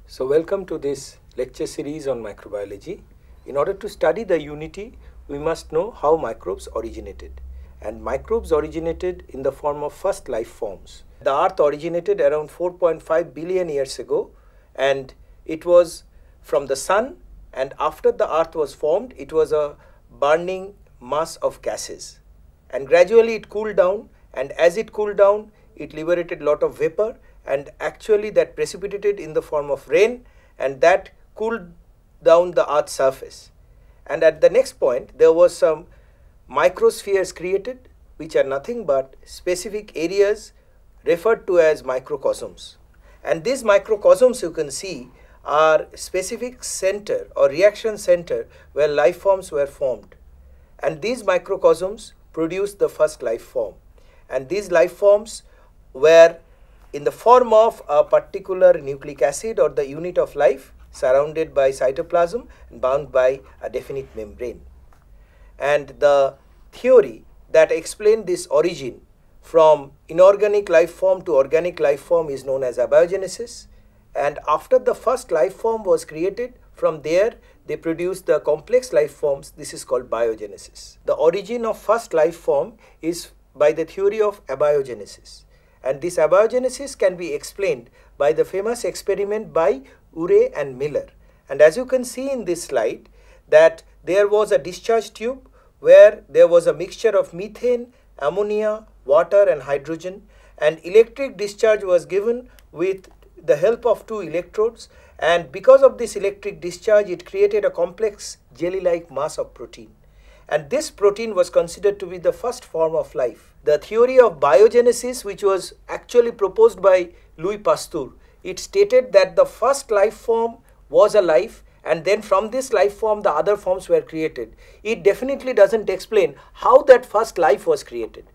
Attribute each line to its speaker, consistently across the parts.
Speaker 1: So welcome to this lecture series on microbiology. In order to study the unity, we must know how microbes originated. And microbes originated in the form of first life forms. The earth originated around 4.5 billion years ago, and it was from the sun, and after the earth was formed, it was a burning mass of gases. And gradually it cooled down, and as it cooled down, it liberated a lot of vapor, and actually that precipitated in the form of rain, and that cooled down the earth's surface. And at the next point, there was some microspheres created, which are nothing but specific areas referred to as microcosms. And these microcosms, you can see, are specific center or reaction center where life forms were formed. And these microcosms produced the first life form. And these life forms were in the form of a particular nucleic acid or the unit of life surrounded by cytoplasm and bound by a definite membrane. And the theory that explained this origin from inorganic life form to organic life form is known as abiogenesis. And after the first life form was created, from there they produced the complex life forms. This is called biogenesis. The origin of first life form is by the theory of abiogenesis. And this abiogenesis can be explained by the famous experiment by Urey and Miller. And as you can see in this slide, that there was a discharge tube where there was a mixture of methane, ammonia, water and hydrogen, and electric discharge was given with the help of two electrodes, and because of this electric discharge, it created a complex jelly-like mass of protein. And this protein was considered to be the first form of life. The theory of biogenesis, which was actually proposed by Louis Pasteur, it stated that the first life form was a life, and then from this life form the other forms were created. It definitely doesn't explain how that first life was created.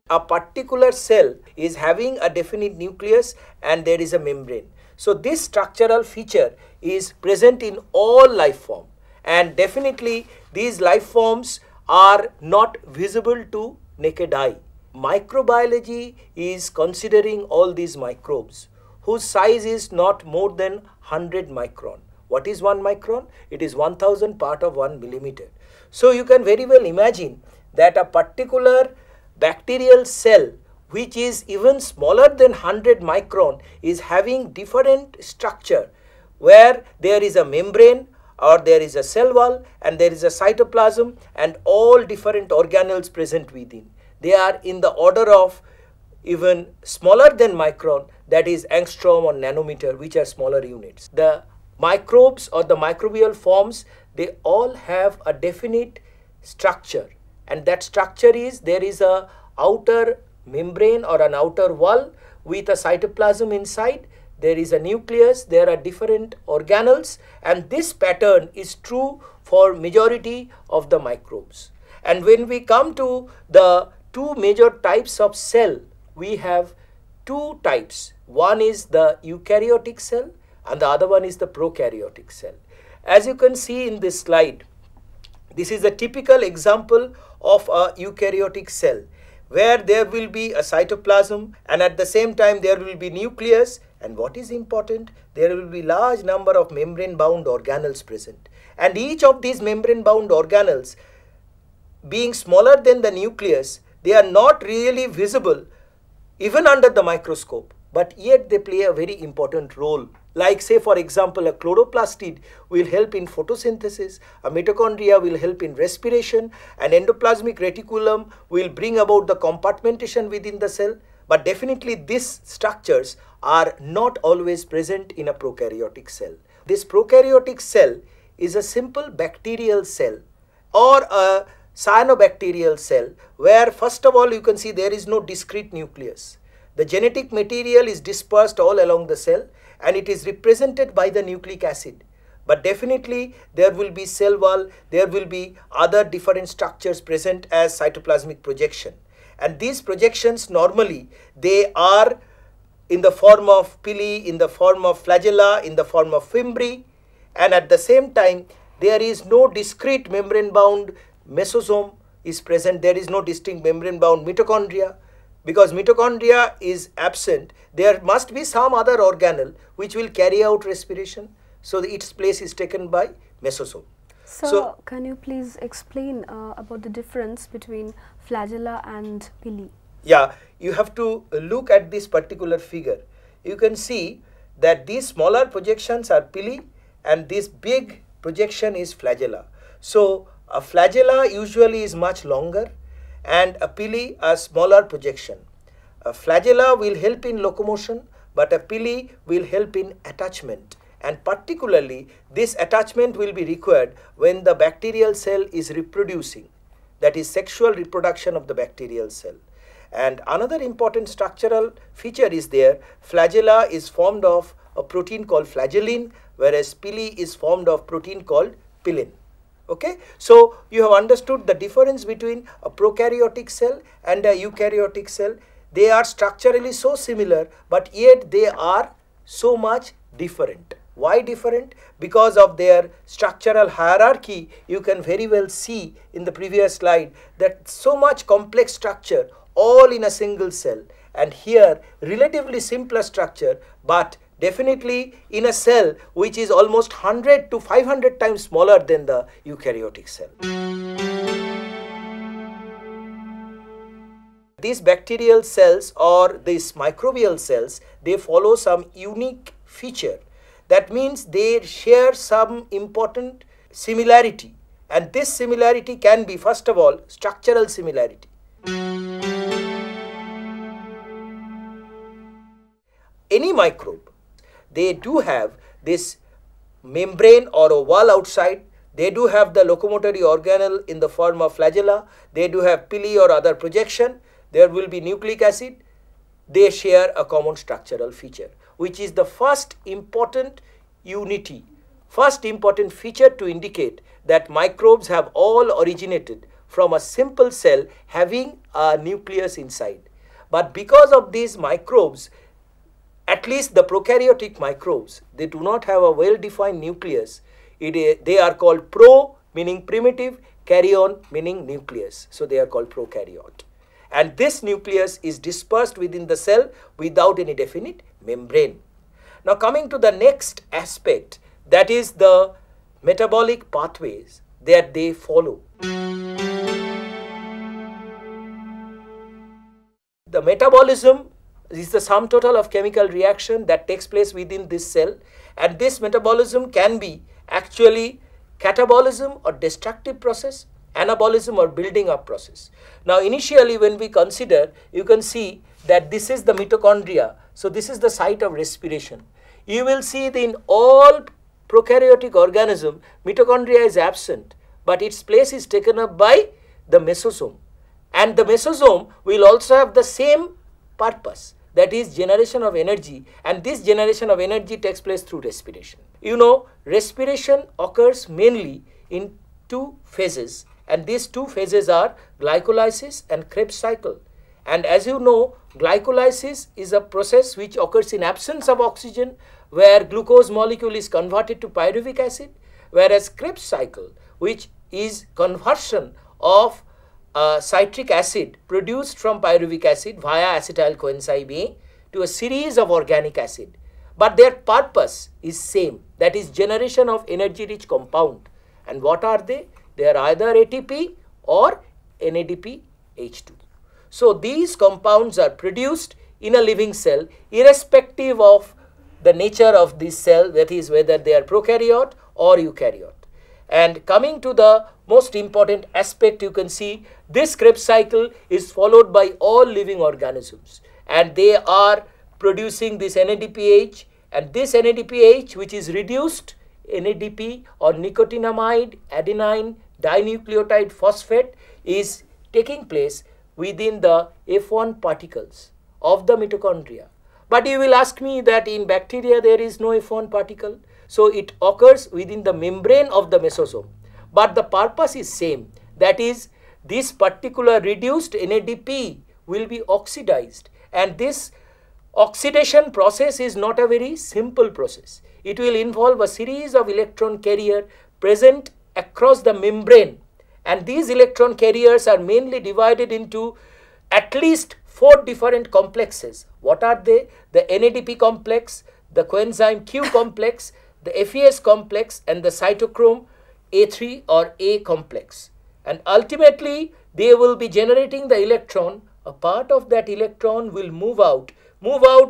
Speaker 1: A particular cell is having a definite nucleus and there is a membrane. So this structural feature is present in all life form, and definitely these life forms are not visible to naked eye. Microbiology is considering all these microbes whose size is not more than 100 micron. What is 1 micron? It is 1000 part of 1 millimeter. So you can very well imagine that a particular bacterial cell which is even smaller than 100 micron is having different structure where there is a membrane or there is a cell wall and there is a cytoplasm and all different organelles present within. They are in the order of even smaller than micron, that is angstrom or nanometer, which are smaller units. The microbes or the microbial forms, they all have a definite structure, and that structure is there is a outer membrane or an outer wall with a cytoplasm inside. There is a nucleus, there are different organelles, and this pattern is true for majority of the microbes. And when we come to the two major types of cell, we have two types. One is the eukaryotic cell and the other one is the prokaryotic cell. As you can see in this slide, this is a typical example of a eukaryotic cell where there will be a cytoplasm and at the same time there will be nucleus, and what is important, there will be large number of membrane bound organelles present, and each of these membrane bound organelles being smaller than the nucleus, they are not really visible even under the microscope, but yet they play a very important role. Like say for example, a chloroplastid will help in photosynthesis, a mitochondria will help in respiration, an endoplasmic reticulum will bring about the compartmentation within the cell, but definitely these structures are not always present in a prokaryotic cell. This prokaryotic cell is a simple bacterial cell or a cyanobacterial cell where first of all you can see there is no discrete nucleus. The genetic material is dispersed all along the cell and it is represented by the nucleic acid. But definitely there will be cell wall, there will be other different structures present as cytoplasmic projection. And these projections normally they are in the form of pili, in the form of flagella, in the form of fimbriae, and at the same time there is no discrete membrane bound mesosome is present, there is no distinct membrane bound mitochondria. because mitochondria is absent, there must be some other organelle which will carry out respiration. So its place is taken by mesosome.
Speaker 2: So can you please explain about the difference between flagella and pili?
Speaker 1: Yeah, you have to look at this particular figure. You can see that these smaller projections are pili and this big projection is flagella. So a flagella usually is much longer and a pili a smaller projection. A flagella will help in locomotion, but a pili will help in attachment. And particularly, this attachment will be required when the bacterial cell is reproducing, that is sexual reproduction of the bacterial cell. And another important structural feature is there. Flagella is formed of a protein called flagellin, whereas pili is formed of protein called pilin. Okay, so you have understood the difference between a prokaryotic cell and a eukaryotic cell. They are structurally so similar, but yet they are so much different. Why different? Because of their structural hierarchy. You can very well see in the previous slide that so much complex structure all in a single cell, and here relatively simpler structure, but definitely in a cell which is almost 100 to 500 times smaller than the eukaryotic cell. These bacterial cells or these microbial cells, they follow some unique feature. That means they share some important similarity, and this similarity can be, first of all, structural similarity. Any microbe, they do have this membrane or a wall outside. They do have the locomotory organelle in the form of flagella. They do have pili or other projection. There will be nucleic acid. They share a common structural feature, which is the first important unity, first important feature to indicate that microbes have all originated from a simple cell having a nucleus inside. But because of these microbes, at least the prokaryotic microbes, they do not have a well-defined nucleus. They are called pro, meaning primitive, karyon, meaning nucleus. So they are called prokaryote. And this nucleus is dispersed within the cell without any definite membrane. Now coming to the next aspect, that is the metabolic pathways that they follow. The metabolism is the sum total of chemical reaction that takes place within this cell, and this metabolism can be actually catabolism or destructive process, anabolism or building up process. Now initially when we consider, you can see that this is the mitochondria, so this is the site of respiration. You will see that in all prokaryotic organism, mitochondria is absent, but its place is taken up by the mesosome, and the mesosome will also have the same purpose, that is generation of energy, and this generation of energy takes place through respiration. You know, respiration occurs mainly in two phases, and these two phases are glycolysis and Krebs cycle. And as you know, glycolysis is a process which occurs in absence of oxygen, where glucose molecule is converted to pyruvic acid, whereas Krebs cycle, which is conversion of citric acid produced from pyruvic acid via acetyl coenzyme A to a series of organic acid, but their purpose is same, that is generation of energy rich compound. And what are they? They are either ATP or NADPH2. So these compounds are produced in a living cell irrespective of the nature of this cell, that is whether they are prokaryote or eukaryote. And coming to the most important aspect, you can see this Krebs cycle is followed by all living organisms, and they are producing this NADPH, and this NADPH, which is reduced NADP or nicotinamide adenine dinucleotide phosphate, is taking place within the F1 particles of the mitochondria. But you will ask me that in bacteria there is no F1 particle. So it occurs within the membrane of the mesosome. But the purpose is same. That is, this particular reduced NADP will be oxidized. And this oxidation process is not a very simple process. It will involve a series of electron carriers present across the membrane. And these electron carriers are mainly divided into at least 4 different complexes. What are they? The NADP complex, the coenzyme Q complex, the FES complex, and the cytochrome A3 or A complex. And ultimately, they will be generating the electron. A part of that electron will move out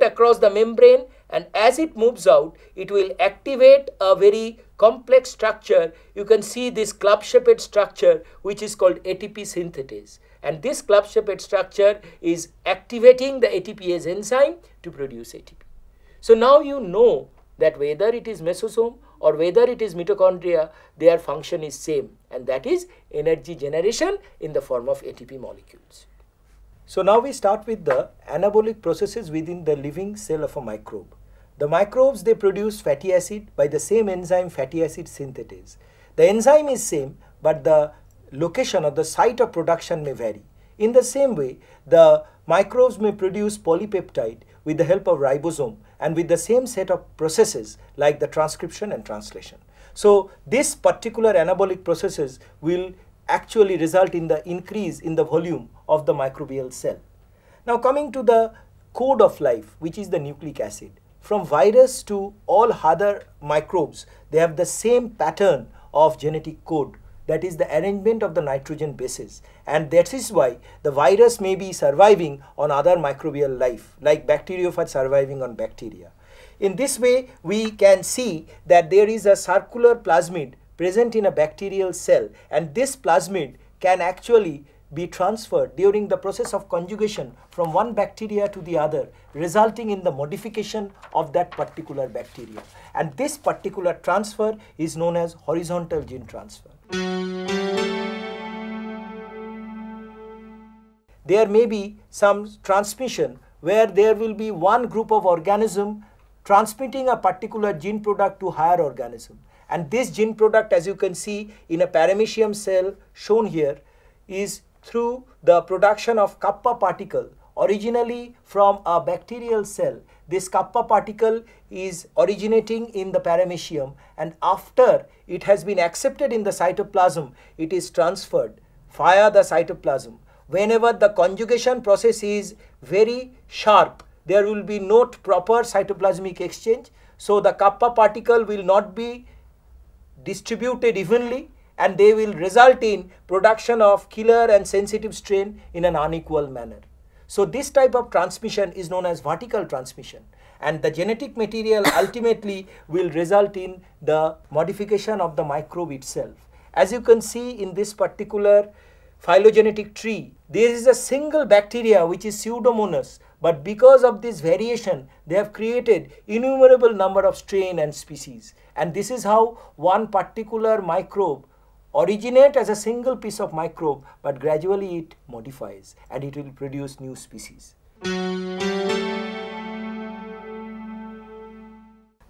Speaker 1: across the membrane, and as it moves out, it will activate a very complex structure. You can see this club-shaped structure, which is called ATP synthetase. And this club-shaped structure is activating the ATPase enzyme to produce ATP. So now you know that whether it is mesosome or whether it is mitochondria, their function is same, and that is energy generation in the form of ATP molecules. So now we start with the anabolic processes within the living cell of a microbe. The microbes, they produce fatty acid by the same enzyme fatty acid synthetase. The enzyme is same, but the location or the site of production may vary. In the same way, the microbes may produce polypeptide with the help of ribosome and with the same set of processes like the transcription and translation. So this particular anabolic processes will actually result in the increase in the volume of the microbial cell. Now coming to the code of life, which is the nucleic acid. From virus to all other microbes, they have the same pattern of genetic code, that is the arrangement of the nitrogen bases, and that is why the virus may be surviving on other microbial life like bacteriophage surviving on bacteria. In this way, we can see that there is a circular plasmid present in a bacterial cell, and this plasmid can actually be transferred during the process of conjugation from one bacteria to the other, resulting in the modification of that particular bacteria. And this particular transfer is known as horizontal gene transfer. There may be some transmission where there will be one group of organism transmitting a particular gene product to higher organism. And this gene product, as you can see in a paramecium cell shown here, is through the production of kappa particle originally from a bacterial cell. This kappa particle is originating in the paramecium, and after it has been accepted in the cytoplasm, it is transferred via the cytoplasm. Whenever the conjugation process is very sharp, there will be no proper cytoplasmic exchange, so the kappa particle will not be distributed evenly, and they will result in production of killer and sensitive strain in an unequal manner. So this type of transmission is known as vertical transmission, and the genetic material ultimately will result in the modification of the microbe itself. As you can see in this particular phylogenetic tree, there is a single bacteria which is Pseudomonas, but because of this variation, they have created innumerable number of strain and species. And this is how one particular microbe originate as a single piece of microbe, but gradually it modifies and it will produce new species.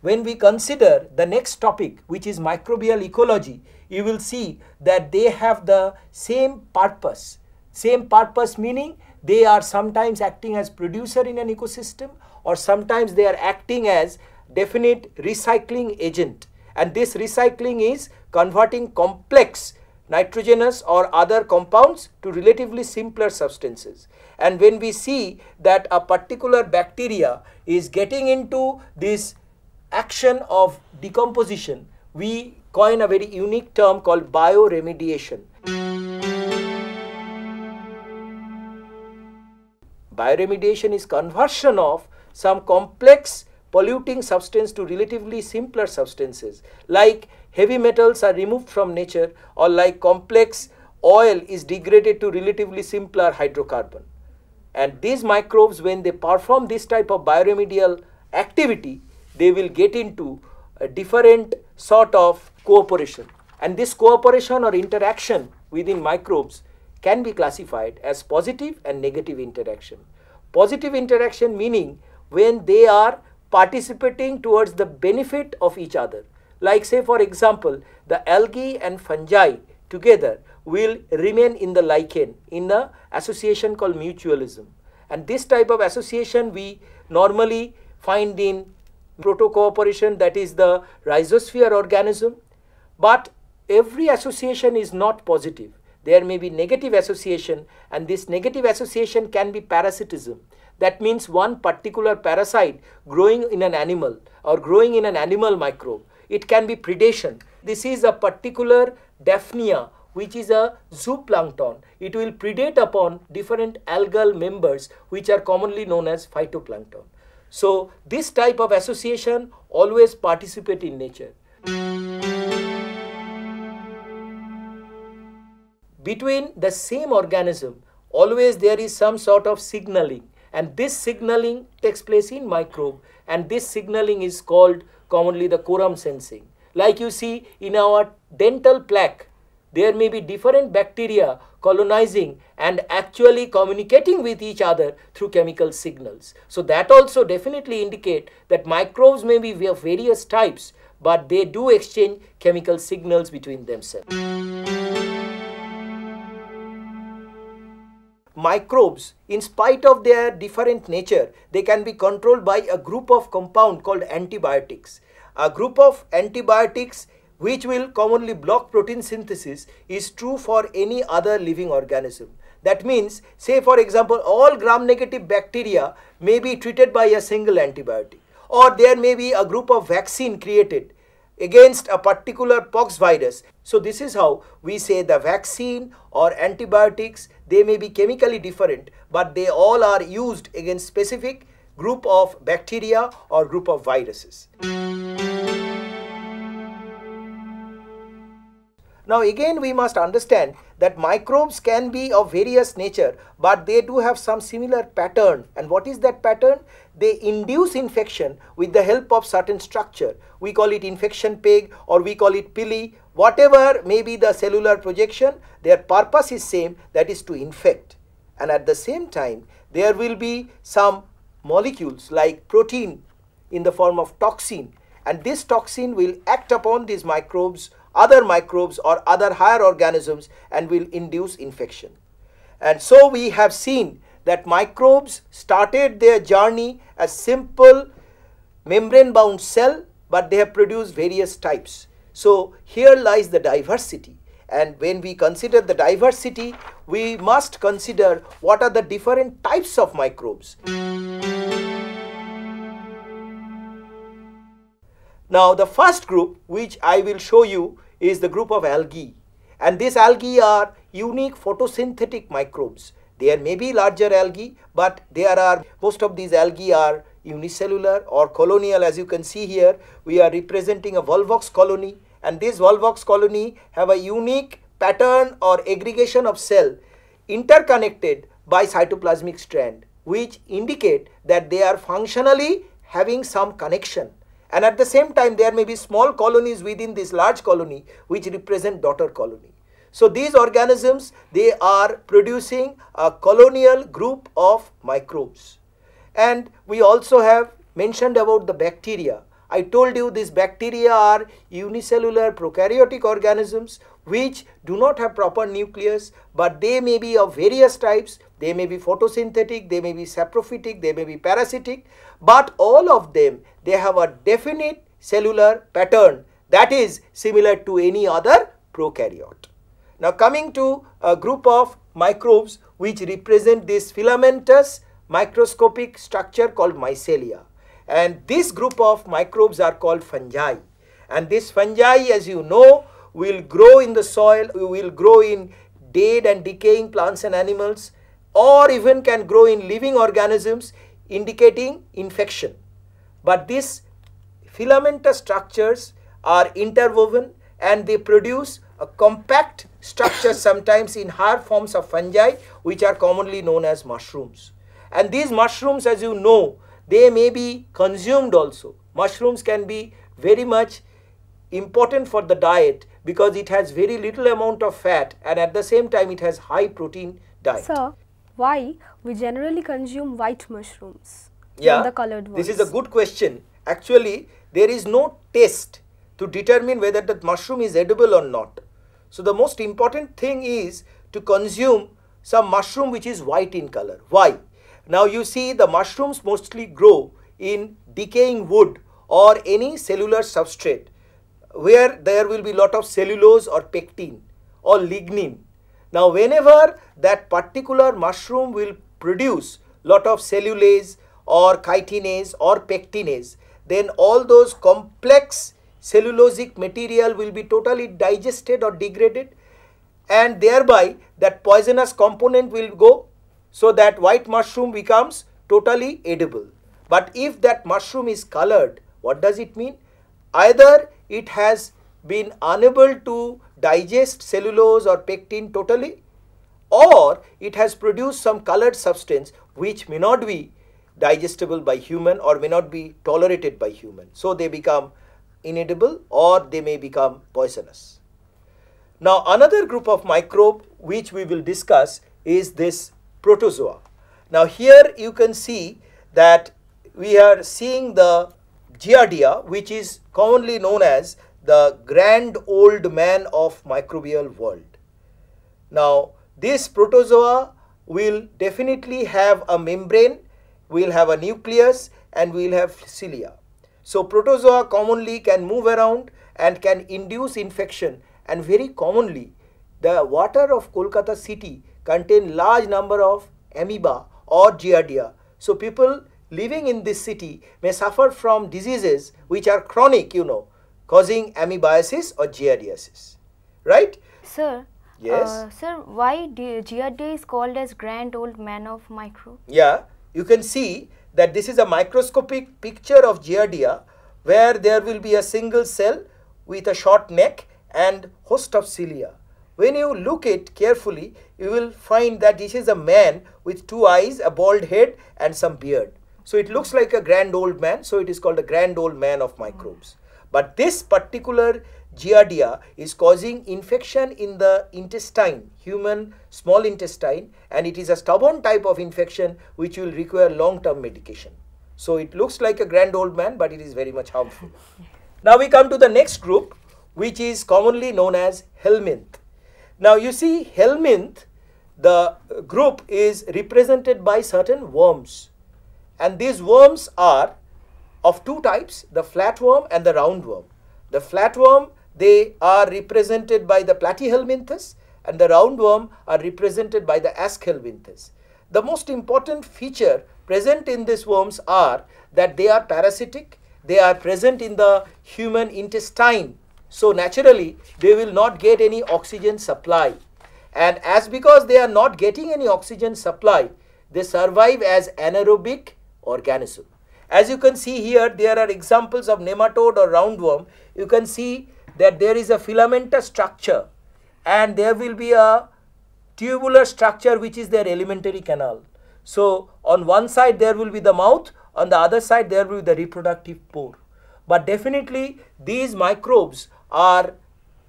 Speaker 1: When we consider the next topic, which is microbial ecology, you will see that they have the same purpose. Same purpose meaning they are sometimes acting as producer in an ecosystem, or sometimes they are acting as definite recycling agent. And this recycling is converting complex nitrogenous or other compounds to relatively simpler substances. And when we see that a particular bacteria is getting into this action of decomposition, we coin a very unique term called bioremediation. Bioremediation is conversion of some complex polluting substance to relatively simpler substances, like heavy metals are removed from nature, or like complex oil is degraded to relatively simpler hydrocarbon. And these microbes, when they perform this type of bioremedial activity, they will get into a different sort of cooperation. And this cooperation or interaction within microbes can be classified as positive and negative interaction. Positive interaction meaning when they are participating towards the benefit of each other. Like say for example, the algae and fungi together will remain in the lichen in the association called mutualism. And this type of association we normally find in protocooperation, that is the rhizosphere organism. But every association is not positive. there may be negative association, and this negative association can be parasitism. That means one particular parasite growing in an animal or growing in an animal microbe. It can be predation. This is a particular Daphnia, which is a zooplankton. It will predate upon different algal members which are commonly known as phytoplankton. So this type of association always participate in nature. Between the same organism, always there is some sort of signaling, and this signaling takes place in microbe, and this signaling is called commonly the quorum sensing. Like you see in our dental plaque, there may be different bacteria colonizing and actually communicating with each other through chemical signals. So that also definitely indicate that microbes may be of various types, but they do exchange chemical signals between themselves. Microbes, in spite of their different nature, they can be controlled by a group of compound called antibiotics. A group of antibiotics which will commonly block protein synthesis is true for any other living organism. That means, say for example, all gram-negative bacteria may be treated by a single antibiotic, or there may be a group of vaccine created against a particular pox virus. So this is how we say the vaccine or antibiotics, they may be chemically different, but they all are used against specific group of bacteria or group of viruses. Now again we must understand that microbes can be of various nature, but they do have some similar pattern. And what is that pattern? They induce infection with the help of certain structure. We call it infection peg, or we call it pili. Whatever may be the cellular projection, their purpose is same, that is to infect. And at the same time, there will be some molecules like protein in the form of toxin, and this toxin will act upon these microbes, other microbes or other higher organisms, and will induce infection. And so we have seen that microbes started their journey as simple membrane bound cell, but they have produced various types. So here lies the diversity, and when we consider the diversity, we must consider what are the different types of microbes. Now the first group which I will show you is the group of algae, and these algae are unique photosynthetic microbes. There may be larger algae, but most of these algae are unicellular or colonial. As you can see here, we are representing a Volvox colony, and this Volvox colony have a unique pattern or aggregation of cell interconnected by cytoplasmic strand, which indicate that they are functionally having some connection. And at the same time, there may be small colonies within this large colony which represent daughter colony. So these organisms, they are producing a colonial group of microbes. And we also have mentioned about the bacteria. I told you these bacteria are unicellular prokaryotic organisms which do not have proper nucleus, but they may be of various types. They may be photosynthetic, they may be saprophytic, they may be parasitic, but all of them, they have a definite cellular pattern that is similar to any other prokaryote. Now coming to a group of microbes which represent this filamentous microscopic structure called mycelia, and this group of microbes are called fungi, and this fungi, as you know, will grow in the soil, will grow in dead and decaying plants and animals, or even can grow in living organisms, indicating infection. But these filamentous structures are interwoven and they produce a compact structure, sometimes in higher forms of fungi, which are commonly known as mushrooms. And these mushrooms, as you know, they may be consumed also. Mushrooms can be very much important for the diet because it has very little amount of fat, and at the same time it has high protein diet.
Speaker 2: Sir, why we generally consume white mushrooms?
Speaker 1: Yeah,
Speaker 2: the colored ones?
Speaker 1: This is a good question. Actually, there is no test to determine whether the mushroom is edible or not. So the most important thing is to consume some mushroom which is white in color. Why? Now you see, the mushrooms mostly grow in decaying wood or any cellular substrate where there will be lot of cellulose or pectin or lignin. Now whenever that particular mushroom will produce lot of cellulase or chitinase or pectinase, then all those complex cellulosic material will be totally digested or degraded, and thereby that poisonous component will go, so that white mushroom becomes totally edible. But if that mushroom is colored, what does it mean? Either it has been unable to digest cellulose or pectin totally, or it has produced some colored substance which may not be digestible by human or may not be tolerated by human. So they become inedible or they may become poisonous. Now another group of microbe which we will discuss is this protozoa. Now here you can see that we are seeing the Giardia, which is commonly known as the grand old man of microbial world. Now this protozoa will definitely have a membrane, will have a nucleus, and will have cilia. So protozoa commonly can move around and can induce infection, and very commonly the water of Kolkata city contain large number of amoeba or Giardia. So people living in this city may suffer from diseases which are chronic, causing amoebiasis or giardiasis, right?
Speaker 3: Sir,
Speaker 1: Yes.
Speaker 3: sir, why Giardia is called as grand old man of microbe?
Speaker 1: Yeah, you can see that this is a microscopic picture of Giardia, where there will be a single cell with a short neck and host of cilia. When you look it carefully, you will find that this is a man with two eyes, a bald head, and some beard. So it looks like a grand old man, so it is called a grand old man of microbes. But this particular Giardia is causing infection in the intestine, human small intestine, and it is a stubborn type of infection which will require long-term medication. So it looks like a grand old man, but it is very much harmful. Now we come to the next group, which is commonly known as helminth. Now you see, helminth, the group is represented by certain worms, and these worms are of two types, the flatworm and the roundworm. The flatworm, they are represented by the platyhelminthes, and the roundworm are represented by the aschelminthes. The most important feature present in these worms are that they are parasitic, they are present in the human intestine, so naturally they will not get any oxygen supply, and as because they are not getting any oxygen supply, they survive as anaerobic organism. As you can see here, there are examples of nematode or roundworm. You can see that there is a filamentous structure, and there will be a tubular structure which is their alimentary canal. So on one side there will be the mouth, on the other side there will be the reproductive pore. But definitely these microbes are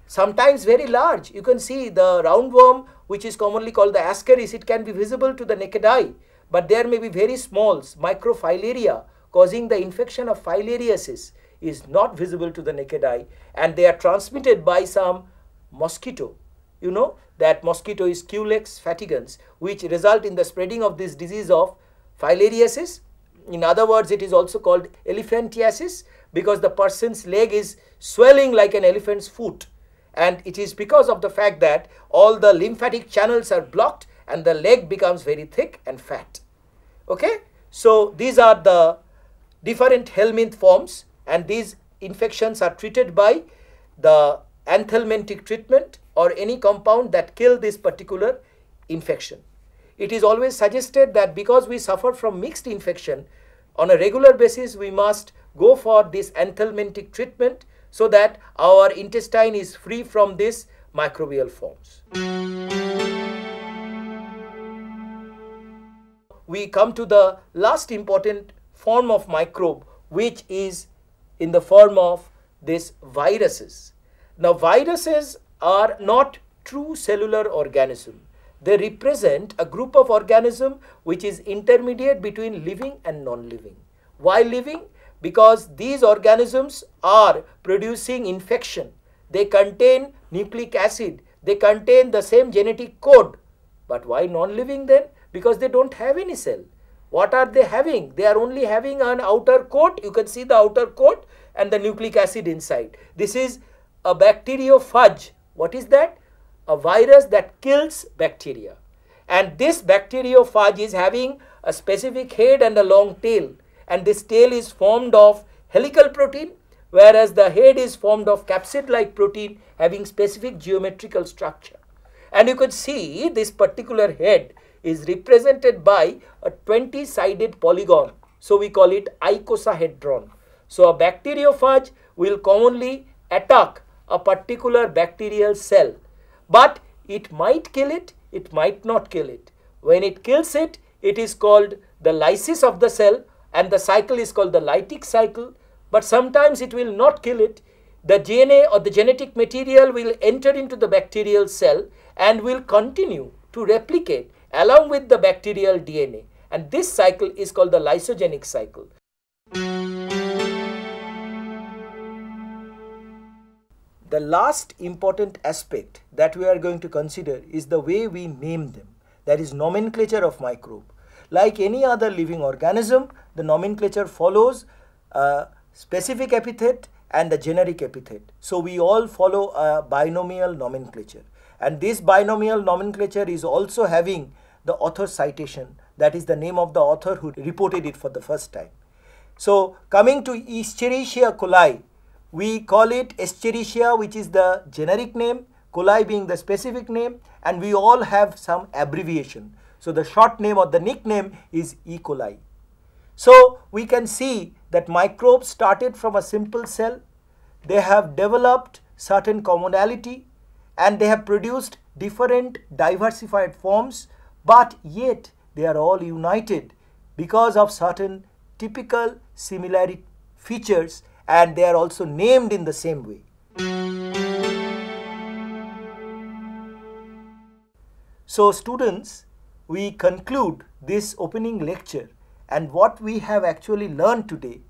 Speaker 1: sometimes very large. You can see the roundworm, which is commonly called the ascaris, it can be visible to the naked eye, but there may be very small microfilaria causing the infection of filariasis is not visible to the naked eye, and they are transmitted by some mosquito. You know that mosquito is Culex fatigans, which result in the spreading of this disease of filariasis. In other words, it is also called elephantiasis, because the person's leg is swelling like an elephant's foot, and it is because of the fact that all the lymphatic channels are blocked and the leg becomes very thick and fat. Okay, so these are the different helminth forms, and these infections are treated by the anthelmintic treatment or any compound that kill this particular infection. It is always suggested that because we suffer from mixed infection, on a regular basis we must go for this anthelmintic treatment so that our intestine is free from these microbial forms. We come to the last important form of microbe, which is in the form of these viruses. Now viruses are not true cellular organisms. They represent a group of organisms which is intermediate between living and non-living. Why living? Because these organisms are producing infection. They contain nucleic acid. They contain the same genetic code. But why non-living then? Because they don't have any cell. What are they having? They are only having an outer coat. You can see the outer coat and the nucleic acid inside. This is a bacteriophage. What is that? a virus that kills bacteria. And this bacteriophage is having a specific head and a long tail, and this tail is formed of helical protein, whereas the head is formed of capsid-like protein having specific geometrical structure. And you could see this particular head is represented by a 20-sided polygon. So we call it icosahedron. So a bacteriophage will commonly attack a particular bacterial cell, but it might kill it, it might not kill it. When it kills it, it is called the lysis of the cell, and the cycle is called the lytic cycle. But sometimes it will not kill it. The DNA or the genetic material will enter into the bacterial cell and will continue to replicate along with the bacterial DNA, and this cycle is called the lysogenic cycle. The last important aspect that we are going to consider is the way we name them, that is nomenclature of microbe. Like any other living organism, the nomenclature follows a specific epithet and a generic epithet. So we all follow a binomial nomenclature, and this binomial nomenclature is also having the author citation, that is the name of the author who reported it for the first time. So coming to Escherichia coli, we call it Escherichia, which is the generic name, coli being the specific name, and we all have some abbreviation. So the short name or the nickname is E. coli. So we can see that microbes started from a simple cell. They have developed certain commonality and they have produced different diversified forms, but yet they are all united because of certain typical similarity features, and they are also named in the same way. So students, we conclude this opening lecture, and what we have actually learned today,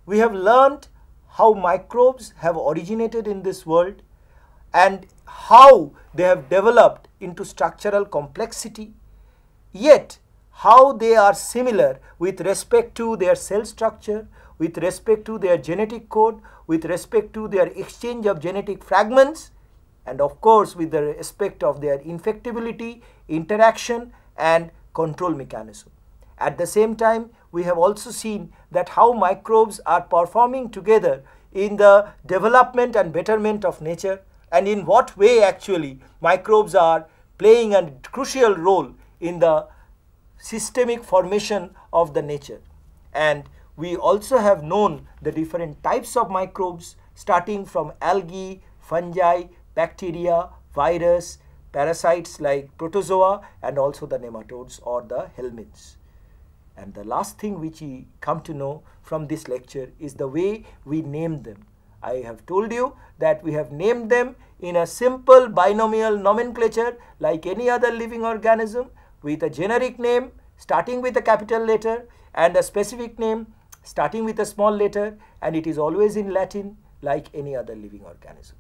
Speaker 1: we have learned how microbes have originated in this world and how they have developed into structural complexity, yet how they are similar with respect to their cell structure, with respect to their genetic code, with respect to their exchange of genetic fragments, and of course with the respect of their infectability, interaction and control mechanism. At the same time, we have also seen that how microbes are performing together in the development and betterment of nature, and in what way actually microbes are playing a crucial role in the systemic formation of the nature. And we also have known the different types of microbes, starting from algae, fungi, bacteria, virus, parasites like protozoa, and also the nematodes or the helminths. And the last thing which we come to know from this lecture is the way we name them. I have told you that we have named them in a simple binomial nomenclature like any other living organism, with a generic name starting with a capital letter and a specific name starting with a small letter, and it is always in Latin like any other living organism.